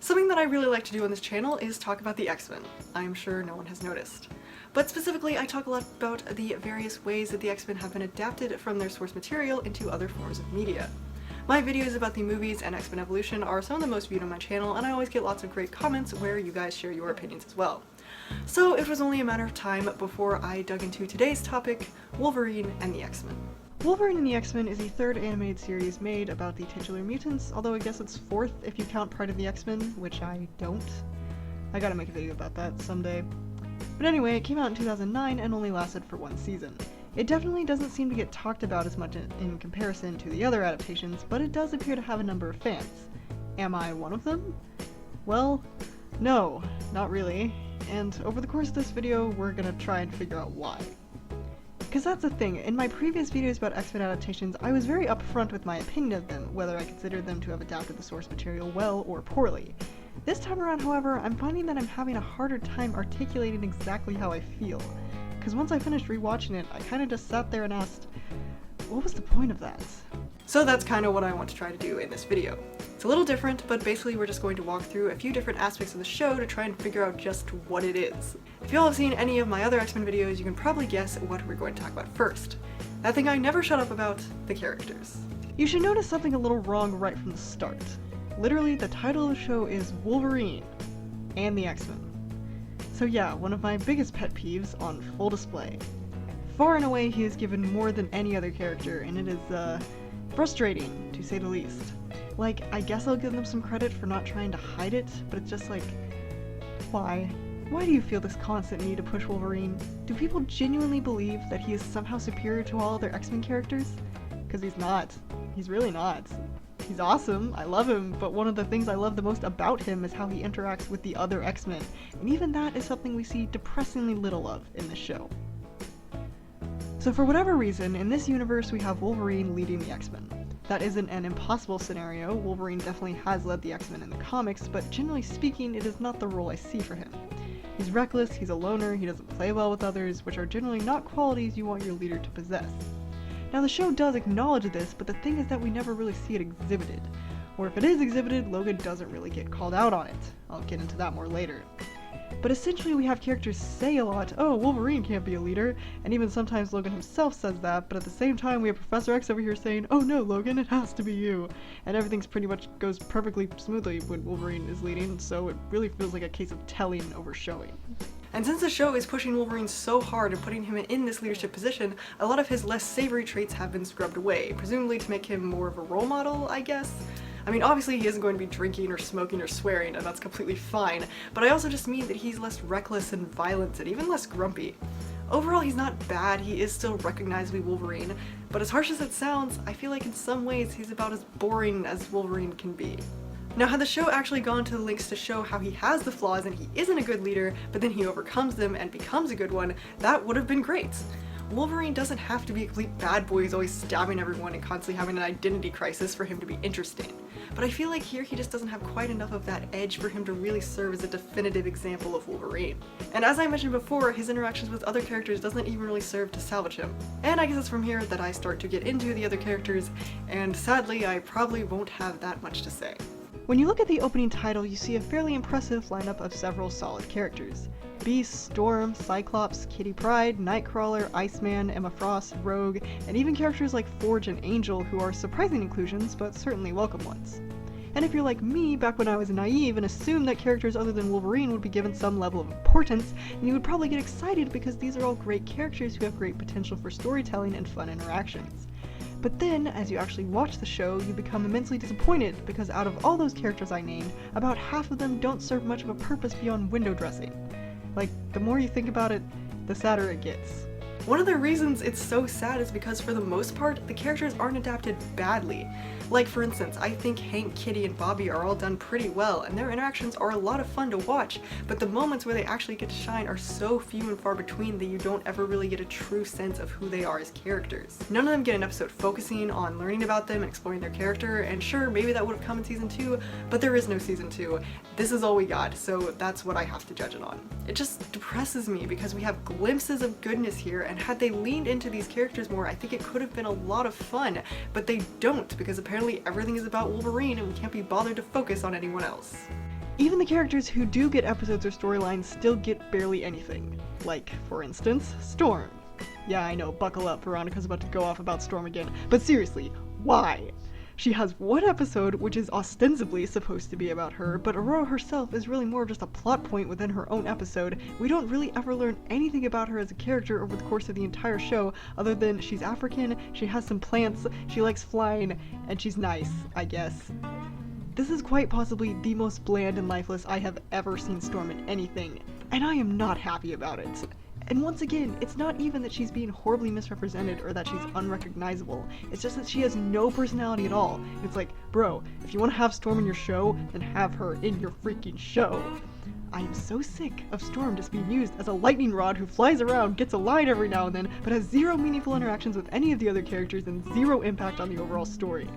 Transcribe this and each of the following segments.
Something that I really like to do on this channel is talk about the X-Men. I'm sure no one has noticed. But specifically, I talk a lot about the various ways that the X-Men have been adapted from their source material into other forms of media. My videos about the movies and X-Men Evolution are some of the most viewed on my channel, and I always get lots of great comments where you guys share your opinions as well. So it was only a matter of time before I dug into today's topic, Wolverine and the X-Men. Wolverine and the X-Men is the third animated series made about the titular mutants, although I guess it's fourth if you count Pride of the X-Men, which I don't. I gotta make a video about that someday. But anyway, it came out in 2009 and only lasted for one season. It definitely doesn't seem to get talked about as much in comparison to the other adaptations, but it does appear to have a number of fans. Am I one of them? Well, no, not really. And over the course of this video, we're gonna try and figure out why. Because that's the thing, in my previous videos about X-Men adaptations, I was very upfront with my opinion of them, whether I considered them to have adapted the source material well or poorly. This time around, however, I'm finding that I'm having a harder time articulating exactly how I feel. Because once I finished rewatching it, I kinda just sat there and asked, what was the point of that? So that's kind of what I want to try to do in this video. It's a little different, but basically we're just going to walk through a few different aspects of the show to try and figure out just what it is. If y'all have seen any of my other X-Men videos, you can probably guess what we're going to talk about first. That thing I never shut up about, the characters. You should notice something a little wrong right from the start. Literally, the title of the show is Wolverine and the X-Men. So yeah, one of my biggest pet peeves on full display. Far and away, he is given more than any other character, and it is, frustrating, to say the least. Like, I guess I'll give them some credit for not trying to hide it, but it's just like, why? Why do you feel this constant need to push Wolverine? Do people genuinely believe that he is somehow superior to all other X-Men characters? Because he's not. He's really not. He's awesome, I love him, but one of the things I love the most about him is how he interacts with the other X-Men, and even that is something we see depressingly little of in this show. So for whatever reason, in this universe we have Wolverine leading the X-Men. That isn't an impossible scenario. Wolverine definitely has led the X-Men in the comics, but generally speaking, it is not the role I see for him. He's reckless, he's a loner, he doesn't play well with others, which are generally not qualities you want your leader to possess. Now the show does acknowledge this, but the thing is that we never really see it exhibited. Or if it is exhibited, Logan doesn't really get called out on it. I'll get into that more later. But essentially we have characters say a lot, oh, Wolverine can't be a leader, and even sometimes Logan himself says that, but at the same time we have Professor X over here saying, oh no, Logan, it has to be you. And everything's pretty much goes perfectly smoothly when Wolverine is leading, so it really feels like a case of telling over showing. And since the show is pushing Wolverine so hard and putting him in this leadership position, a lot of his less savory traits have been scrubbed away, presumably to make him more of a role model, I guess? I mean, obviously he isn't going to be drinking or smoking or swearing, and that's completely fine, but I also just mean that he's less reckless and violent and even less grumpy. Overall, he's not bad, he is still recognizably Wolverine, but as harsh as it sounds, I feel like in some ways he's about as boring as Wolverine can be. Now, had the show actually gone to the lengths to show how he has the flaws and he isn't a good leader, but then he overcomes them and becomes a good one, that would have been great. Wolverine doesn't have to be a complete bad boy who's always stabbing everyone and constantly having an identity crisis for him to be interesting. But I feel like here he just doesn't have quite enough of that edge for him to really serve as a definitive example of Wolverine. And as I mentioned before, his interactions with other characters doesn't even really serve to salvage him. And I guess it's from here that I start to get into the other characters, and sadly I probably won't have that much to say. When you look at the opening title, you see a fairly impressive lineup of several solid characters. Beast, Storm, Cyclops, Kitty Pryde, Nightcrawler, Iceman, Emma Frost, Rogue, and even characters like Forge and Angel, who are surprising inclusions, but certainly welcome ones. And if you're like me, back when I was naive and assumed that characters other than Wolverine would be given some level of importance, then you would probably get excited because these are all great characters who have great potential for storytelling and fun interactions. But then, as you actually watch the show, you become immensely disappointed because out of all those characters I named, about half of them don't serve much of a purpose beyond window dressing. Like, the more you think about it, the sadder it gets. One of the reasons it's so sad is because for the most part, the characters aren't adapted badly. Like, for instance, I think Hank, Kitty, and Bobby are all done pretty well, and their interactions are a lot of fun to watch, but the moments where they actually get to shine are so few and far between that you don't ever really get a true sense of who they are as characters. None of them get an episode focusing on learning about them and exploring their character, and sure, maybe that would have come in season 2, but there is no season 2. This is all we got, so that's what I have to judge it on. It just depresses me because we have glimpses of goodness here, and had they leaned into these characters more, I think it could have been a lot of fun, but they don't, because apparently everything is about Wolverine and we can't be bothered to focus on anyone else. Even the characters who do get episodes or storylines still get barely anything. Like, for instance, Storm. Yeah, I know, buckle up, Veronica's about to go off about Storm again, but seriously, why? She has one episode which is ostensibly supposed to be about her, but Aurora herself is really more of just a plot point within her own episode. We don't really ever learn anything about her as a character over the course of the entire show, other than she's African, she has some plants, she likes flying, and she's nice, I guess. This is quite possibly the most bland and lifeless I have ever seen Storm in anything, and I am not happy about it. And once again, it's not even that she's being horribly misrepresented or that she's unrecognizable. It's just that she has no personality at all. It's like, bro, if you want to have Storm in your show, then have her in your freaking show. I am so sick of Storm just being used as a lightning rod who flies around, gets a line every now and then, but has zero meaningful interactions with any of the other characters and zero impact on the overall story.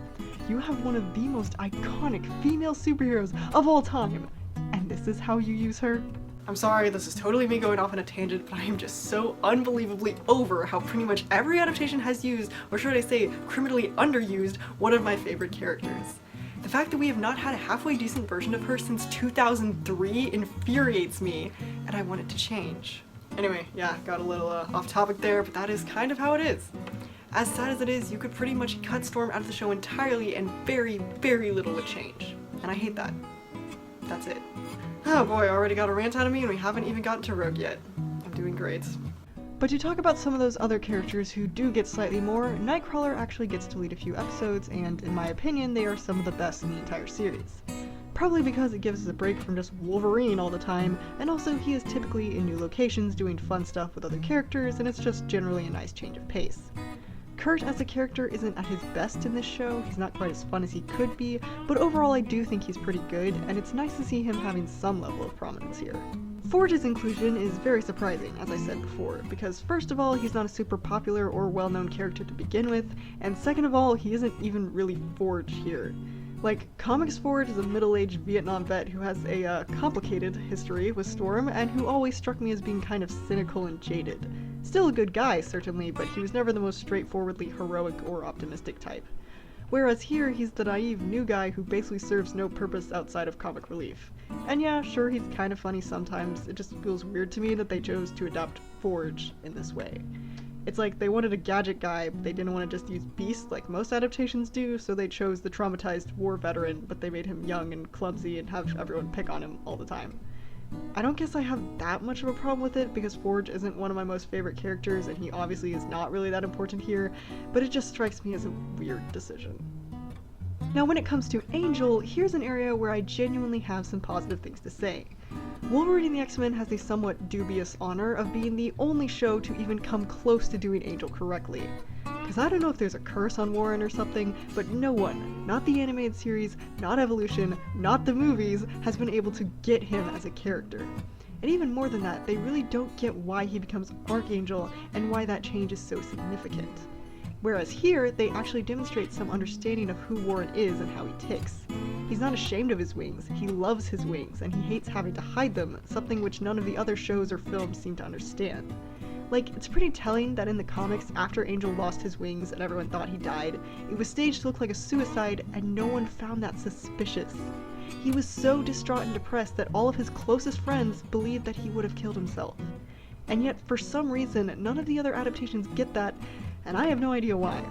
You have one of the most iconic female superheroes of all time, and this is how you use her? I'm sorry, this is totally me going off on a tangent, but I am just so unbelievably over how pretty much every adaptation has used, or should I say, criminally underused, one of my favorite characters. The fact that we have not had a halfway decent version of her since 2003 infuriates me, and I want it to change. Anyway, yeah, got a little off topic there, but that is kind of how it is. As sad as it is, you could pretty much cut Storm out of the show entirely and very, very little would change. And I hate that. That's it. Oh boy, already got a rant out of me and we haven't even gotten to Rogue yet. I'm doing great. But to talk about some of those other characters who do get slightly more, Nightcrawler actually gets to lead a few episodes, and in my opinion, they are some of the best in the entire series. Probably because it gives us a break from just Wolverine all the time, and also he is typically in new locations doing fun stuff with other characters, and it's just generally a nice change of pace. Kurt as a character isn't at his best in this show, he's not quite as fun as he could be, but overall I do think he's pretty good, and it's nice to see him having some level of prominence here. Forge's inclusion is very surprising, as I said before, because first of all, he's not a super popular or well-known character to begin with, and second of all, he isn't even really Forge here. Like, Comics Forge is a middle-aged Vietnam vet who has a complicated history with Storm, and who always struck me as being kind of cynical and jaded. Still a good guy, certainly, but he was never the most straightforwardly heroic or optimistic type. Whereas here, he's the naive new guy who basically serves no purpose outside of comic relief. And yeah, sure, he's kind of funny sometimes, it just feels weird to me that they chose to adapt Forge in this way. It's like they wanted a gadget guy, but they didn't want to just use Beast like most adaptations do, so they chose the traumatized war veteran, but they made him young and clumsy and have everyone pick on him all the time. I don't guess I have that much of a problem with it, because Forge isn't one of my most favorite characters, and he obviously is not really that important here, but it just strikes me as a weird decision. Now when it comes to Angel, here's an area where I genuinely have some positive things to say. Wolverine and the X-Men has the somewhat dubious honor of being the only show to even come close to doing Angel correctly. Because I don't know if there's a curse on Warren or something, but no one, not the animated series, not Evolution, not the movies, has been able to get him as a character. And even more than that, they really don't get why he becomes Archangel and why that change is so significant. Whereas here, they actually demonstrate some understanding of who Warren is and how he ticks. He's not ashamed of his wings, he loves his wings, and he hates having to hide them, something which none of the other shows or films seem to understand. Like, it's pretty telling that in the comics, after Angel lost his wings and everyone thought he died, it was staged to look like a suicide, and no one found that suspicious. He was so distraught and depressed that all of his closest friends believed that he would have killed himself. And yet, for some reason, none of the other adaptations get that, and I have no idea why.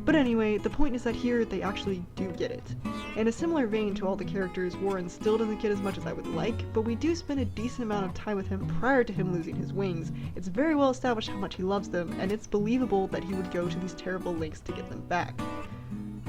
But anyway, the point is that here they actually do get it. In a similar vein to all the characters, Warren still doesn't get as much as I would like, but we do spend a decent amount of time with him prior to him losing his wings. It's very well established how much he loves them, and it's believable that he would go to these terrible lengths to get them back.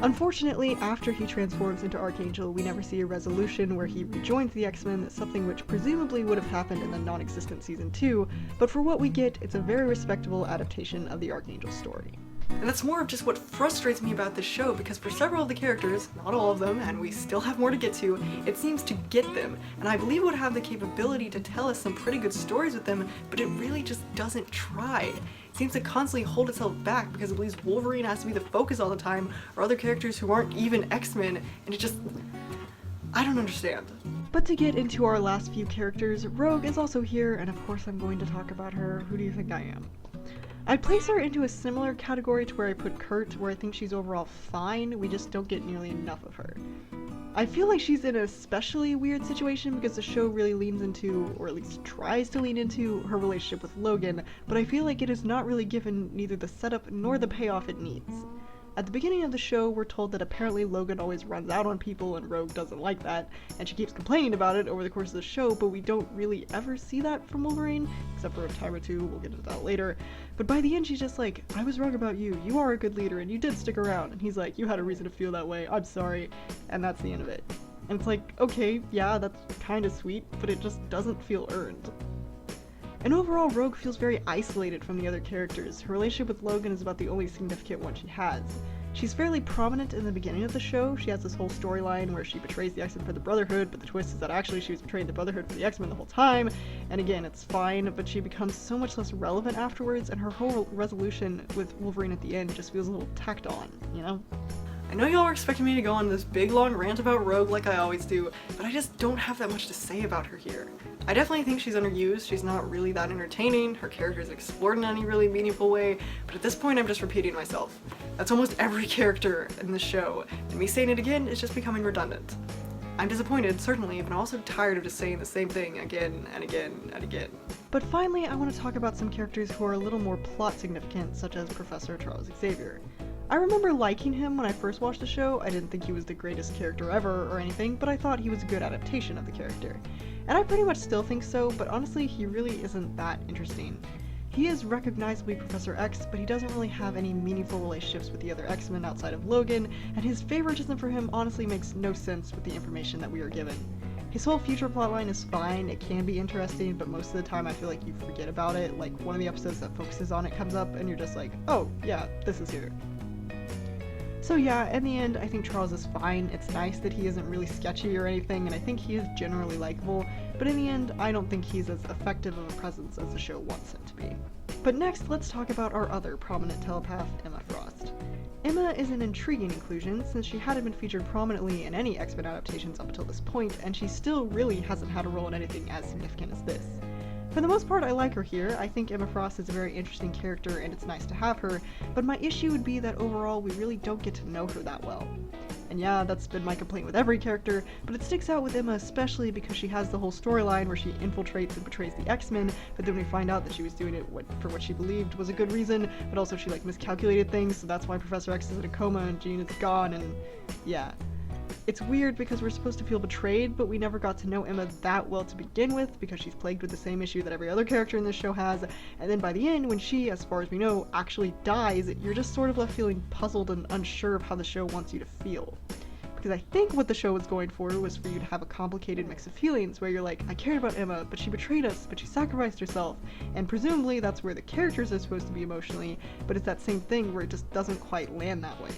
Unfortunately, after he transforms into Archangel, we never see a resolution where he rejoins the X-Men, something which presumably would have happened in the non-existent Season 2, but for what we get, it's a very respectable adaptation of the Archangel story. And that's more of just what frustrates me about this show, because for several of the characters, not all of them, and we still have more to get to, it seems to get them, and I believe it would have the capability to tell us some pretty good stories with them, but it really just doesn't try. It seems to constantly hold itself back because it believes Wolverine has to be the focus all the time, or other characters who aren't even X-Men, and it just... I don't understand. But to get into our last few characters, Rogue is also here, and of course I'm going to talk about her. Who do you think I am? I'd place her into a similar category to where I put Kurt, where I think she's overall fine, we just don't get nearly enough of her. I feel like she's in an especially weird situation because the show really leans into, or at least tries to lean into, her relationship with Logan, but I feel like it is not really given neither the setup nor the payoff it needs. At the beginning of the show, we're told that apparently Logan always runs out on people and Rogue doesn't like that, and she keeps complaining about it over the course of the show, but we don't really ever see that from Wolverine, except for a time or two, we'll get into that later. But by the end, she's just like, I was wrong about you, you are a good leader, and you did stick around. And he's like, you had a reason to feel that way, I'm sorry. And that's the end of it. And it's like, okay, yeah, that's kinda sweet, but it just doesn't feel earned. And overall, Rogue feels very isolated from the other characters. Her relationship with Logan is about the only significant one she has. She's fairly prominent in the beginning of the show. She has this whole storyline where she betrays the X-Men for the Brotherhood, but the twist is that actually she was betraying the Brotherhood for the X-Men the whole time. And again, it's fine, but she becomes so much less relevant afterwards, and her whole resolution with Wolverine at the end just feels a little tacked on, you know? I know y'all were expecting me to go on this big long rant about Rogue like I always do, but I just don't have that much to say about her here. I definitely think she's underused, she's not really that entertaining, her character isn't explored in any really meaningful way, but at this point I'm just repeating myself. That's almost every character in the show, and me saying it again is just becoming redundant. I'm disappointed, certainly, but I'm also tired of just saying the same thing again and again and again. But finally, I want to talk about some characters who are a little more plot significant, such as Professor Charles Xavier. I remember liking him when I first watched the show. I didn't think he was the greatest character ever or anything, but I thought he was a good adaptation of the character. And I pretty much still think so, but honestly, he really isn't that interesting. He is recognizably Professor X, but he doesn't really have any meaningful relationships with the other X-Men outside of Logan, and his favoritism for him honestly makes no sense with the information that we are given. His whole future plotline is fine, it can be interesting, but most of the time I feel like you forget about it. Like, one of the episodes that focuses on it comes up, and you're just like, oh, yeah, this is here. So yeah, in the end, I think Charles is fine. It's nice that he isn't really sketchy or anything, and I think he is generally likable, but in the end, I don't think he's as effective of a presence as the show wants him to be. But next, let's talk about our other prominent telepath, Emma Frost. Emma is an intriguing inclusion, since she hadn't been featured prominently in any X-Men adaptations up until this point, and she still really hasn't had a role in anything as significant as this. For the most part, I like her here. I think Emma Frost is a very interesting character and it's nice to have her, but my issue would be that overall we really don't get to know her that well. And yeah, that's been my complaint with every character, but it sticks out with Emma especially because she has the whole storyline where she infiltrates and betrays the X-Men, but then we find out that she was doing it for what she believed was a good reason, but also she like miscalculated things, so that's why Professor X is in a coma and Jean is gone, and yeah. It's weird because we're supposed to feel betrayed, but we never got to know Emma that well to begin with because she's plagued with the same issue that every other character in this show has, and then by the end, when she, as far as we know, actually dies, you're just sort of left feeling puzzled and unsure of how the show wants you to feel. Because I think what the show was going for was for you to have a complicated mix of feelings where you're like, I cared about Emma, but she betrayed us, but she sacrificed herself, and presumably that's where the characters are supposed to be emotionally, but it's that same thing where it just doesn't quite land that way.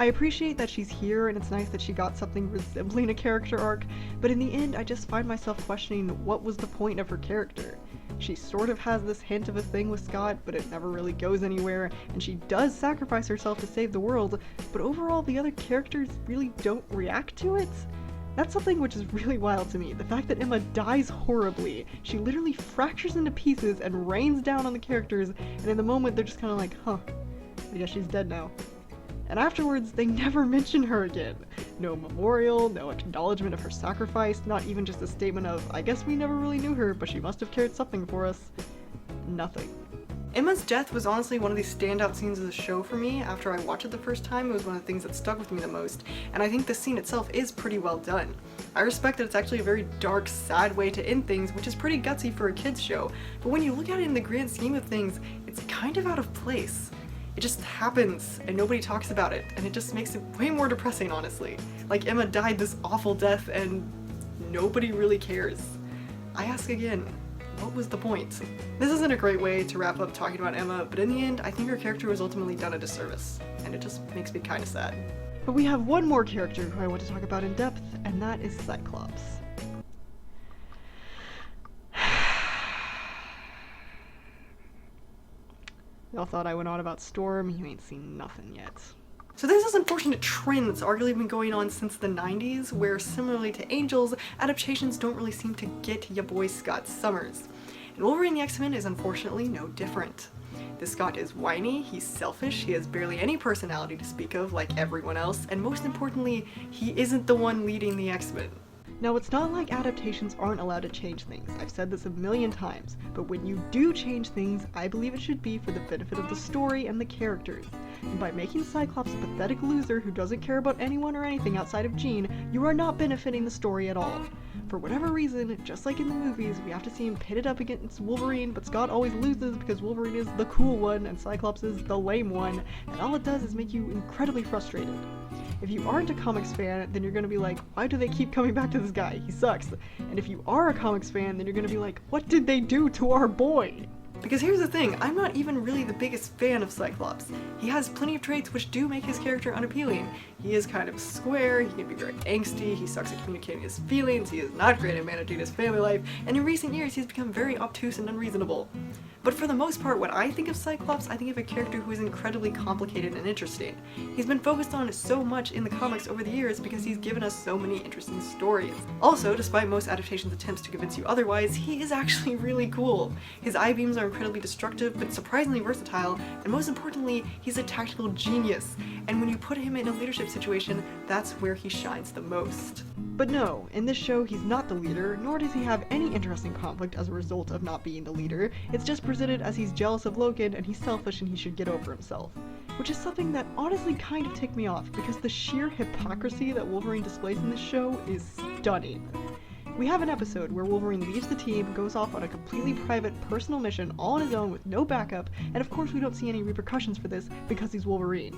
I appreciate that she's here and it's nice that she got something resembling a character arc, but in the end I just find myself questioning what was the point of her character. She sort of has this hint of a thing with Scott, but it never really goes anywhere, and she does sacrifice herself to save the world, but overall the other characters really don't react to it? That's something which is really wild to me, the fact that Emma dies horribly. She literally fractures into pieces and rains down on the characters, and in the moment they're just kind of like, huh, I guess she's dead now. And afterwards, they never mention her again. No memorial, no acknowledgement of her sacrifice, not even just a statement of, I guess we never really knew her, but she must have cared something for us. Nothing. Emma's death was honestly one of the standout scenes of the show for me. After I watched it the first time, it was one of the things that stuck with me the most, and I think the scene itself is pretty well done. I respect that it's actually a very dark, sad way to end things, which is pretty gutsy for a kids show, but when you look at it in the grand scheme of things, it's kind of out of place. It just happens, and nobody talks about it, and it just makes it way more depressing, honestly. Like, Emma died this awful death, and nobody really cares. I ask again, what was the point? This isn't a great way to wrap up talking about Emma, but in the end, I think her character was ultimately done a disservice, and it just makes me kinda sad. But we have one more character who I want to talk about in depth, and that is Cyclops. Y'all thought I went on about Storm, you ain't seen nothing yet. So there's this unfortunate trend that's arguably been going on since the 90s, where similarly to Angels, adaptations don't really seem to get ya boy Scott Summers. And Wolverine the X-Men is unfortunately no different. This Scott is whiny, he's selfish, he has barely any personality to speak of like everyone else, and most importantly, he isn't the one leading the X-Men. Now, it's not like adaptations aren't allowed to change things. I've said this a million times, but when you do change things, I believe it should be for the benefit of the story and the characters. And by making Cyclops a pathetic loser who doesn't care about anyone or anything outside of Jean, you are not benefiting the story at all. For whatever reason, just like in the movies, we have to see him pitted up against Wolverine, but Scott always loses because Wolverine is the cool one and Cyclops is the lame one, and all it does is make you incredibly frustrated. If you aren't a comics fan, then you're gonna be like, why do they keep coming back to this guy? He sucks. And if you are a comics fan, then you're gonna be like, what did they do to our boy? Because here's the thing, I'm not even really the biggest fan of Cyclops. He has plenty of traits which do make his character unappealing. He is kind of square, he can be very angsty, he sucks at communicating his feelings, he is not great at managing his family life, and in recent years he's become very obtuse and unreasonable. But for the most part, when I think of Cyclops, I think of a character who is incredibly complicated and interesting. He's been focused on so much in the comics over the years because he's given us so many interesting stories. Also, despite most adaptations' attempts to convince you otherwise, he is actually really cool. His I-beams are incredibly destructive, but surprisingly versatile, and most importantly, he's a tactical genius. And when you put him in a leadership situation, that's where he shines the most. But no, in this show he's not the leader, nor does he have any interesting conflict as a result of not being the leader. It's just presented as he's jealous of Logan and he's selfish and he should get over himself. Which is something that honestly kind of ticked me off, because the sheer hypocrisy that Wolverine displays in this show is stunning. We have an episode where Wolverine leaves the team, goes off on a completely private, personal mission all on his own with no backup, and of course we don't see any repercussions for this because he's Wolverine.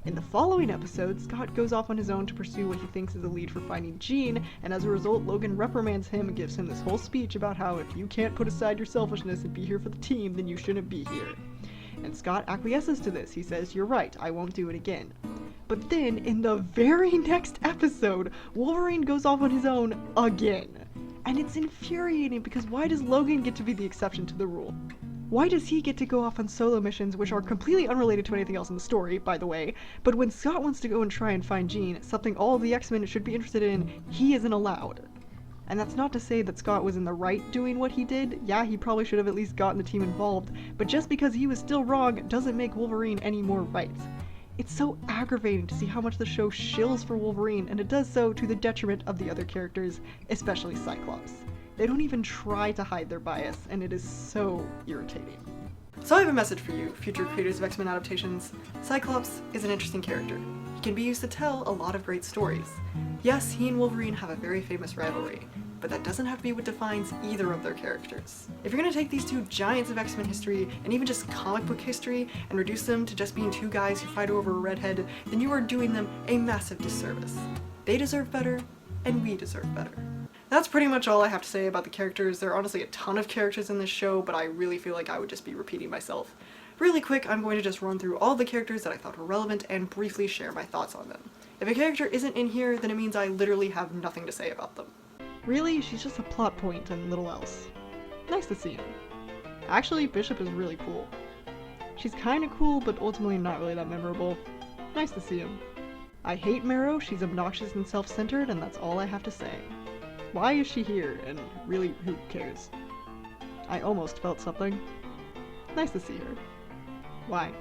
In the following episode, Scott goes off on his own to pursue what he thinks is a lead for finding Jean, and as a result, Logan reprimands him and gives him this whole speech about how if you can't put aside your selfishness and be here for the team, then you shouldn't be here. And Scott acquiesces to this. He says, "You're right, I won't do it again." But then, in the very next episode, Wolverine goes off on his own again. And it's infuriating because why does Logan get to be the exception to the rule? Why does he get to go off on solo missions which are completely unrelated to anything else in the story, by the way, but when Scott wants to go and try and find Jean, something all of the X-Men should be interested in, he isn't allowed. And that's not to say that Scott was in the right doing what he did. Yeah, he probably should have at least gotten the team involved, but just because he was still wrong doesn't make Wolverine any more right. It's so aggravating to see how much the show shills for Wolverine, and it does so to the detriment of the other characters, especially Cyclops. They don't even try to hide their bias, and it is so irritating. So I have a message for you, future creators of X-Men adaptations. Cyclops is an interesting character. He can be used to tell a lot of great stories. Yes, he and Wolverine have a very famous rivalry, but that doesn't have to be what defines either of their characters. If you're gonna take these two giants of X-Men history, and even just comic book history, and reduce them to just being two guys who fight over a redhead, then you are doing them a massive disservice. They deserve better, and we deserve better. That's pretty much all I have to say about the characters. There are honestly a ton of characters in this show, but I really feel like I would just be repeating myself. Really quick, I'm going to just run through all the characters that I thought were relevant and briefly share my thoughts on them. If a character isn't in here, then it means I literally have nothing to say about them. Really, she's just a plot point and little else. Nice to see him. Actually, Bishop is really cool. She's kinda cool, but ultimately not really that memorable. Nice to see him. I hate Marrow, she's obnoxious and self-centered, and that's all I have to say. Why is she here? And really, who cares? I almost felt something. Nice to see her. Why?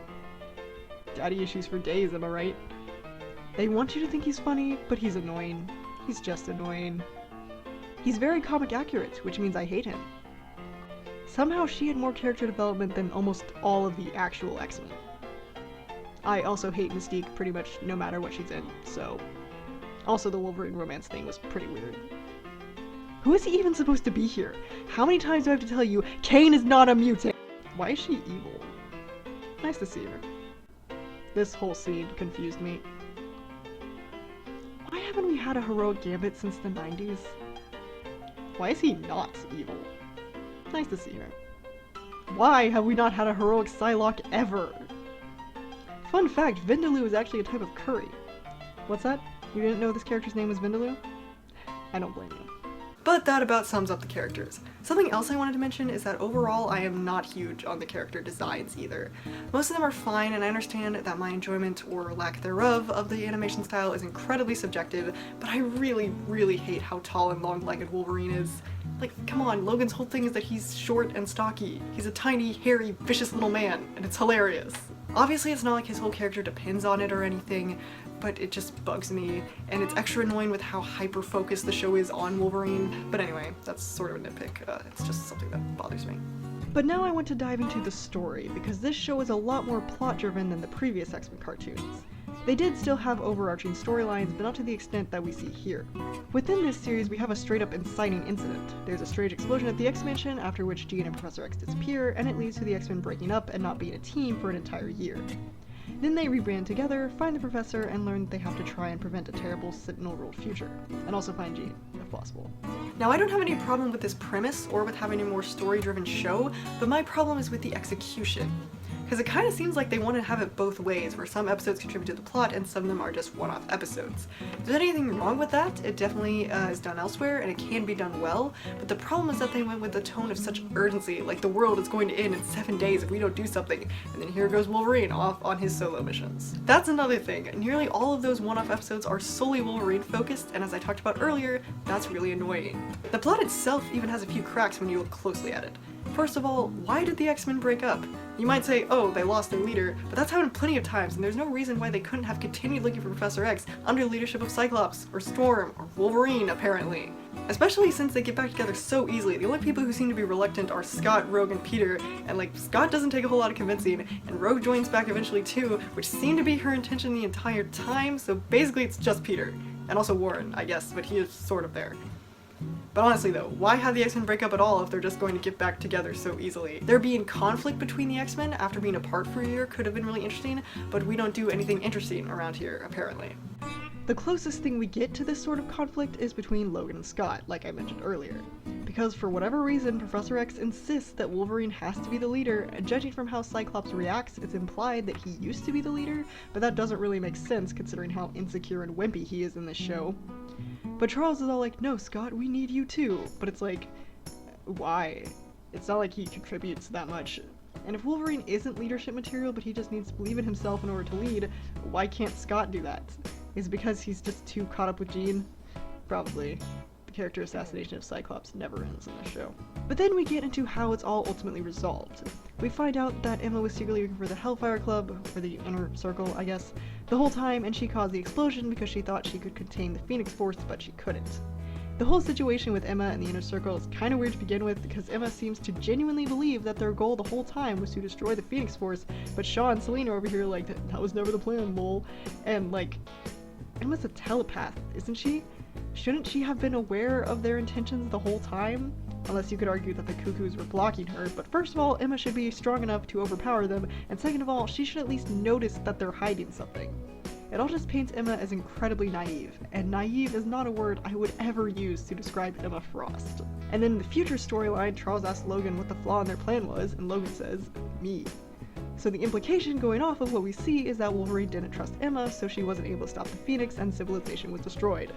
Daddy issues for days, am I right? They want you to think he's funny, but he's annoying. He's just annoying. He's very comic accurate, which means I hate him. Somehow she had more character development than almost all of the actual X-Men. I also hate Mystique pretty much no matter what she's in, so... Also, the Wolverine romance thing was pretty weird. Who is he even supposed to be here? How many times do I have to tell you, Kane is not a mutant? Why is she evil? Nice to see her. This whole scene confused me. Why haven't we had a heroic Gambit since the 90s? Why is he not evil? Nice to see her. Why have we not had a heroic Psylocke ever? Fun fact, Vindaloo is actually a type of curry. What's that? You didn't know this character's name was Vindaloo? I don't blame you. But that about sums up the characters. Something else I wanted to mention is that overall I am not huge on the character designs either. Most of them are fine, and I understand that my enjoyment, or lack thereof, of the animation style is incredibly subjective, but I really, really hate how tall and long-legged Wolverine is. Like, come on, Logan's whole thing is that he's short and stocky. He's a tiny, hairy, vicious little man, and it's hilarious. Obviously, it's not like his whole character depends on it or anything, but it just bugs me, and it's extra annoying with how hyper-focused the show is on Wolverine. But anyway, that's sort of a nitpick. It's just something that bothers me. But now I want to dive into the story, because this show is a lot more plot-driven than the previous X-Men cartoons. They did still have overarching storylines, but not to the extent that we see here. Within this series, we have a straight-up inciting incident. There's a strange explosion at the X-Mansion, after which Jean and Professor X disappear, and it leads to the X-Men breaking up and not being a team for an entire year. Then they rebrand together, find the professor, and learn that they have to try and prevent a terrible Sentinel-ruled future. And also find Jean, if possible. Now, I don't have any problem with this premise, or with having a more story-driven show, but my problem is with the execution. Because it kind of seems like they want to have it both ways, where some episodes contribute to the plot and some of them are just one-off episodes. If there's anything wrong with that, it definitely is done elsewhere and it can be done well, but the problem is that they went with a tone of such urgency, like the world is going to end in 7 days if we don't do something, and then here goes Wolverine off on his solo missions. That's another thing. Nearly all of those one-off episodes are solely Wolverine focused, and as I talked about earlier, that's really annoying. The plot itself even has a few cracks when you look closely at it. First of all, why did the X-Men break up? You might say, oh, they lost their leader, but that's happened plenty of times, and there's no reason why they couldn't have continued looking for Professor X under the leadership of Cyclops, or Storm, or Wolverine, apparently. Especially since they get back together so easily. The only people who seem to be reluctant are Scott, Rogue, and Peter, and like, Scott doesn't take a whole lot of convincing, and Rogue joins back eventually too, which seemed to be her intention the entire time, so basically it's just Peter. And also Warren, I guess, but he is sort of there. But honestly though, why have the X-Men break up at all if they're just going to get back together so easily? There being conflict between the X-Men after being apart for a year could have been really interesting, but we don't do anything interesting around here, apparently. The closest thing we get to this sort of conflict is between Logan and Scott, like I mentioned earlier. Because for whatever reason, Professor X insists that Wolverine has to be the leader, and judging from how Cyclops reacts, it's implied that he used to be the leader, but that doesn't really make sense considering how insecure and wimpy he is in this show. But Charles is all like, no, Scott, we need you too. But it's like, why? It's not like he contributes that much. And if Wolverine isn't leadership material, but he just needs to believe in himself in order to lead, why can't Scott do that? Is it because he's just too caught up with Jean? Probably. The character assassination of Cyclops never ends in this show. But then we get into how it's all ultimately resolved. We find out that Emma was secretly looking for the Hellfire Club, or the Inner Circle, I guess, the whole time, and she caused the explosion because she thought she could contain the Phoenix Force, but she couldn't. The whole situation with Emma and the Inner Circle is kind of weird to begin with, because Emma seems to genuinely believe that their goal the whole time was to destroy the Phoenix Force, but Shaw and Selena over here like, that was never the plan, lol. And like, Emma's a telepath, isn't she? Shouldn't she have been aware of their intentions the whole time? Unless you could argue that the Cuckoos were blocking her, but first of all, Emma should be strong enough to overpower them, and second of all, she should at least notice that they're hiding something. It all just paints Emma as incredibly naive, and naive is not a word I would ever use to describe Emma Frost. And then in the future storyline, Charles asks Logan what the flaw in their plan was, and Logan says, me. So the implication going off of what we see is that Wolverine didn't trust Emma, so she wasn't able to stop the Phoenix and civilization was destroyed.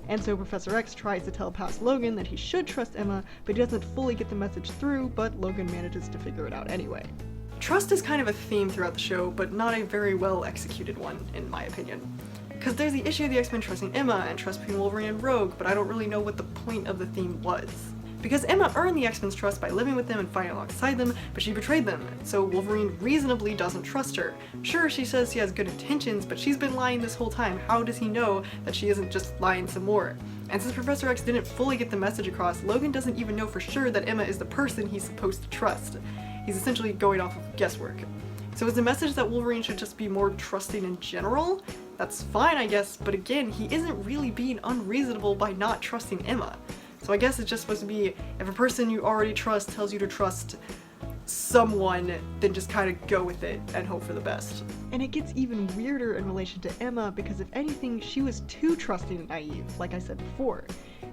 And so Professor X tries to tell past Logan that he should trust Emma, but he doesn't fully get the message through, but Logan manages to figure it out anyway. Trust is kind of a theme throughout the show, but not a very well executed one, in my opinion. Because there's the issue of the X-Men trusting Emma, and trust between Wolverine and Rogue, but I don't really know what the point of the theme was. Because Emma earned the X-Men's trust by living with them and fighting alongside them, but she betrayed them, so Wolverine reasonably doesn't trust her. Sure, she says she has good intentions, but she's been lying this whole time. How does he know that she isn't just lying some more? And since Professor X didn't fully get the message across, Logan doesn't even know for sure that Emma is the person he's supposed to trust. He's essentially going off of guesswork. So is the message that Wolverine should just be more trusting in general? That's fine, I guess, but again, he isn't really being unreasonable by not trusting Emma. So I guess it's just supposed to be, if a person you already trust tells you to trust someone, then just kind of go with it and hope for the best. And it gets even weirder in relation to Emma, because if anything, she was too trusting and naive, like I said before.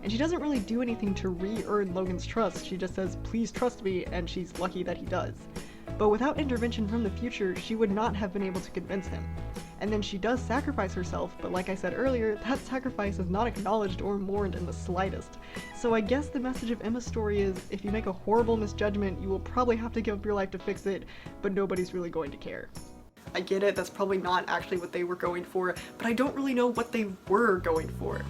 And she doesn't really do anything to re-earn Logan's trust, she just says, please trust me, and she's lucky that he does. But without intervention from the future, she would not have been able to convince him. And then she does sacrifice herself, but like I said earlier, that sacrifice is not acknowledged or mourned in the slightest. So I guess the message of Emma's story is, if you make a horrible misjudgment, you will probably have to give up your life to fix it, but nobody's really going to care. I get it, that's probably not actually what they were going for, but I don't really know what they were going for.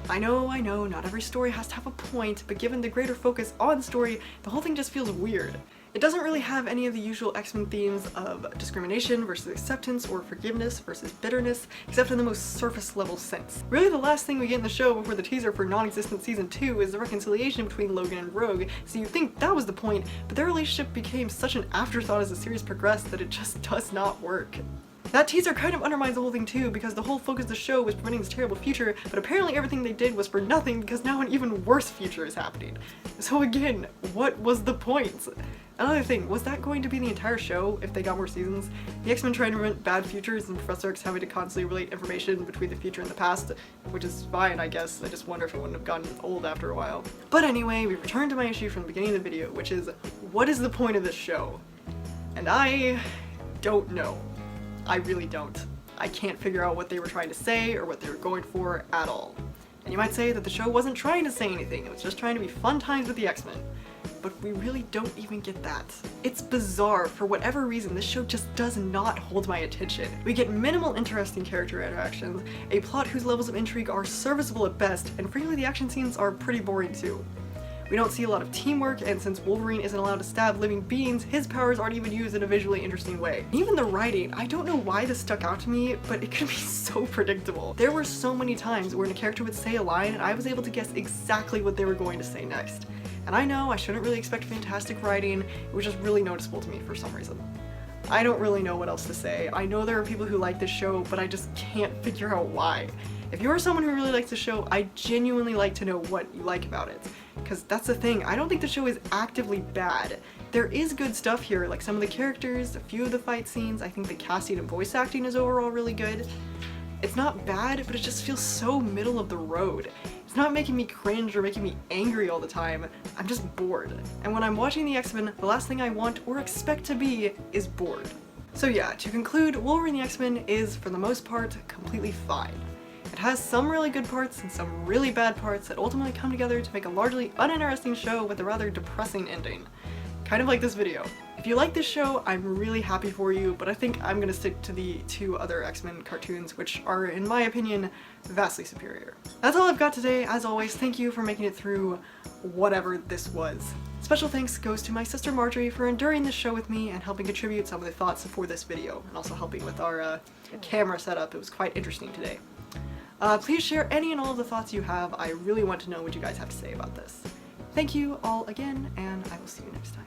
I know, not every story has to have a point, but given the greater focus on story, the whole thing just feels weird. It doesn't really have any of the usual X-Men themes of discrimination versus acceptance or forgiveness versus bitterness, except in the most surface level sense. Really the last thing we get in the show before the teaser for non-existent season 2 is the reconciliation between Logan and Rogue, so you'd think that was the point, but their relationship became such an afterthought as the series progressed that it just does not work. That teaser kind of undermines the whole thing too, because the whole focus of the show was preventing this terrible future, but apparently everything they did was for nothing because now an even worse future is happening. So again, what was the point? Another thing, was that going to be the entire show if they got more seasons? The X-Men trying to prevent bad futures and Professor X having to constantly relate information between the future and the past, which is fine, I guess. I just wonder if it wouldn't have gotten old after a while. But anyway, we return to my issue from the beginning of the video, which is, what is the point of this show? And I don't know. I really don't. I can't figure out what they were trying to say or what they were going for at all. And you might say that the show wasn't trying to say anything, it was just trying to be fun times with the X-Men. But we really don't even get that. It's bizarre, for whatever reason this show just does not hold my attention. We get minimal interesting character interactions, a plot whose levels of intrigue are serviceable at best, and frankly the action scenes are pretty boring too. We don't see a lot of teamwork, and since Wolverine isn't allowed to stab living beings, his powers aren't even used in a visually interesting way. Even the writing, I don't know why this stuck out to me, but it could be so predictable. There were so many times when a character would say a line and I was able to guess exactly what they were going to say next. And I know I shouldn't really expect fantastic writing, it was just really noticeable to me for some reason. I don't really know what else to say. I know there are people who like this show, but I just can't figure out why. If you're someone who really likes the show, I genuinely like to know what you like about it. Because that's the thing, I don't think the show is actively bad. There is good stuff here, like some of the characters, a few of the fight scenes, I think the casting and voice acting is overall really good. It's not bad, but it just feels so middle of the road. It's not making me cringe or making me angry all the time, I'm just bored. And when I'm watching the X-Men, the last thing I want or expect to be is bored. So yeah, to conclude, Wolverine the X-Men is, for the most part, completely fine. It has some really good parts and some really bad parts that ultimately come together to make a largely uninteresting show with a rather depressing ending. Kind of like this video. If you like this show, I'm really happy for you, but I think I'm gonna stick to the two other X-Men cartoons, which are, in my opinion, vastly superior. That's all I've got today. As always, thank you for making it through whatever this was. Special thanks goes to my sister Marjorie for enduring this show with me and helping contribute some of the thoughts for this video, and also helping with our camera setup. It was quite interesting today. Please share any and all of the thoughts you have. I really want to know what you guys have to say about this. Thank you all again, and I will see you next time.